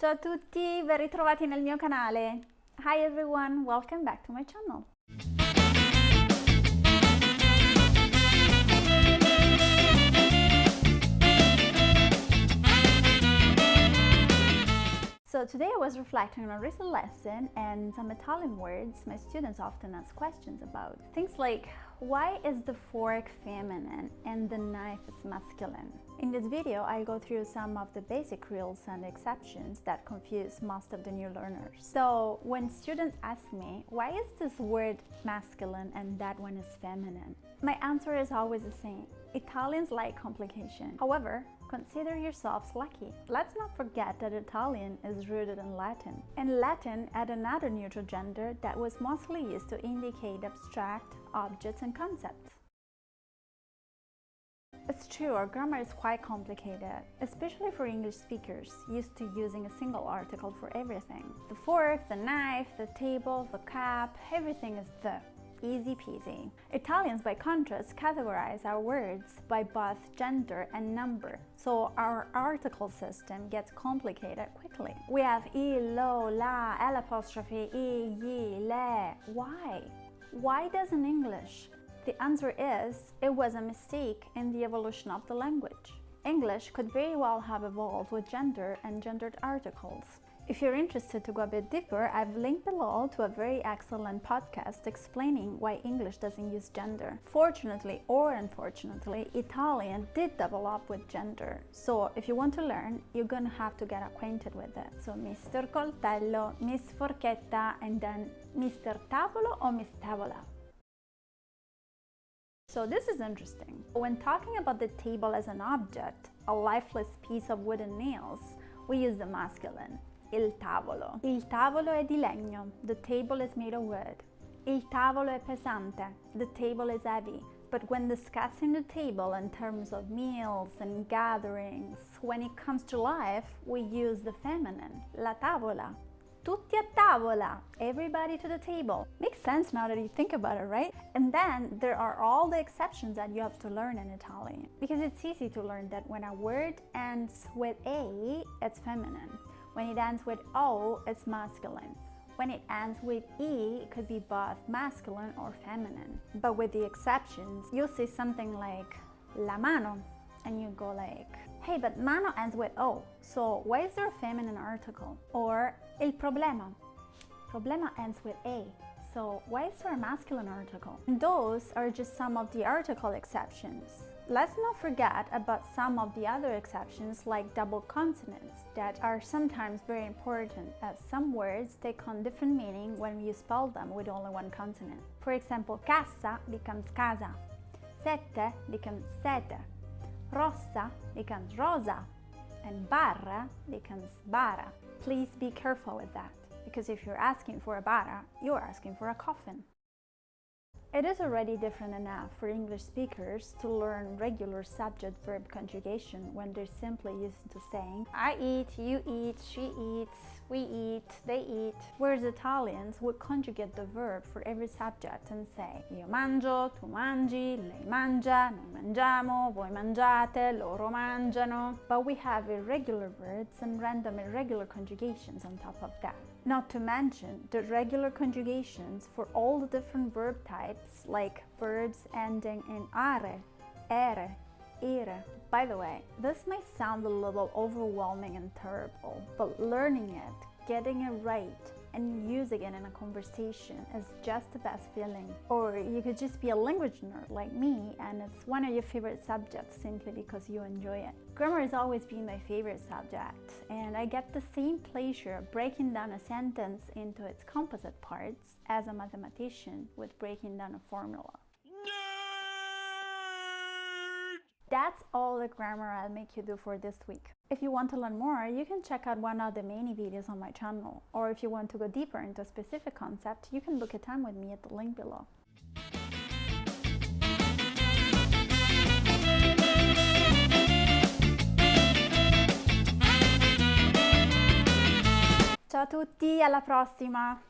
Ciao a tutti, ben ritrovati nel mio canale. Hi everyone, welcome back to my channel. So today I was reflecting on a recent lesson and some Italian words my students often ask questions about. Things like, why is the fork feminine and the knife is masculine? In this video, I'll go through some of the basic rules and exceptions that confuse most of the new learners. So when students ask me, why is this word masculine and that one is feminine? My answer is always the same. Italians like complication. However, consider yourselves lucky. Let's not forget that Italian is rooted in Latin. And Latin had another neutral gender that was mostly used to indicate abstract objects and concepts. It's true, our grammar is quite complicated, especially for English speakers, used to using a single article for everything. The fork, the knife, the table, the cup, everything is the. Easy peasy. Italians, by contrast, categorize our words by both gender and number, so our article system gets complicated quickly. We have il, lo, la, l'apostrophe, I, ye, le. Why? Why doesn't English? The answer is, it was a mistake in the evolution of the language. English could very well have evolved with gender and gendered articles. If you're interested to go a bit deeper, I've linked below to a very excellent podcast explaining why English doesn't use gender. Fortunately or unfortunately, Italian did develop with gender. So if you want to learn, you're gonna have to get acquainted with it. So Mr. Coltello, Miss Forchetta, and then Mr. Tavolo or Miss Tavola. So this is interesting. When talking about the table as an object, a lifeless piece of wooden nails, we use the masculine. Il tavolo. Il tavolo è di legno. The table is made of wood. Il tavolo è pesante. The table is heavy. But when discussing the table in terms of meals and gatherings, when it comes to life, we use the feminine. La tavola. Tutti a tavola. Everybody to the table. Makes sense now that you think about it, right? And then there are all the exceptions that you have to learn in Italian. Because it's easy to learn that when a word ends with A, it's feminine. When it ends with O, it's masculine. When it ends with E, it could be both masculine or feminine. But with the exceptions, you'll see something like la mano, and you go like, hey, but mano ends with O, so why is there a feminine article? Or il problema. Problema ends with A, so why is there a masculine article? And those are just some of the article exceptions. Let's not forget about some of the other exceptions like double consonants that are sometimes very important, as some words take on different meaning when you spell them with only one consonant. For example, casa becomes casa, sette becomes sette, rossa becomes rosa, and barra becomes barra. Please be careful with that, because if you're asking for a barra, you're asking for a coffin. It is already different enough for English speakers to learn regular subject-verb conjugation when they're simply used to saying I eat, you eat, she eats, we eat, they eat, whereas Italians would conjugate the verb for every subject and say io mangio, tu mangi, lei mangia, noi mangiamo, voi mangiate, loro mangiano. But we have irregular verbs and random irregular conjugations on top of that. Not to mention the regular conjugations for all the different verb types, like verbs ending in are, ere, ire. By the way, this might sound a little overwhelming and terrible, but learning it, getting it right, and using it in a conversation is just the best feeling. Or you could just be a language nerd like me and it's one of your favorite subjects simply because you enjoy it. Grammar has always been my favorite subject, and I get the same pleasure breaking down a sentence into its composite parts as a mathematician with breaking down a formula. That's all the grammar I'll make you do for this week. If you want to learn more, you can check out one of the many videos on my channel. Or if you want to go deeper into a specific concept, you can book a time with me at the link below. Ciao a tutti, alla prossima!